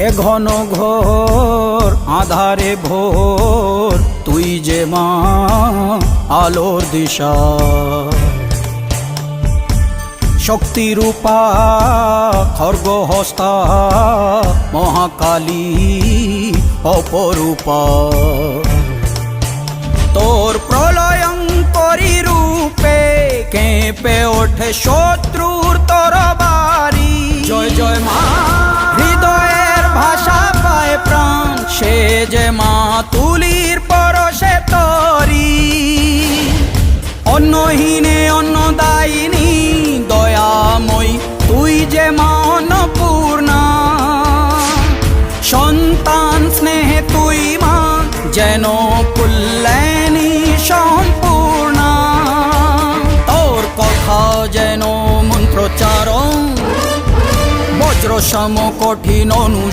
এ ঘন ঘোর আধারে ভোর তুই যে মা আলোর দিশা শক্তিরূপা খর্গহস্তা মহাকালী অপরূপা তোর প্রলয়ঙ্করী রূপে কেঁপে ওঠে শত্রুর তরবারি জয় জয় মা হৃদয়ের ভাষা পায় প্রাণ সে যে মা তুলির পরশে তরি অন্নহীনে অন্নদায়িনী দয়াময়ী তুই যে মা অন্নপূর্ণা সন্তান স্নেহে তুই মা যেন কল্যাণী সম্পূর্ণা তোর কথা যেন মন্ত্রোচ্চারণ বজ্র সম কঠিন অনুশাসন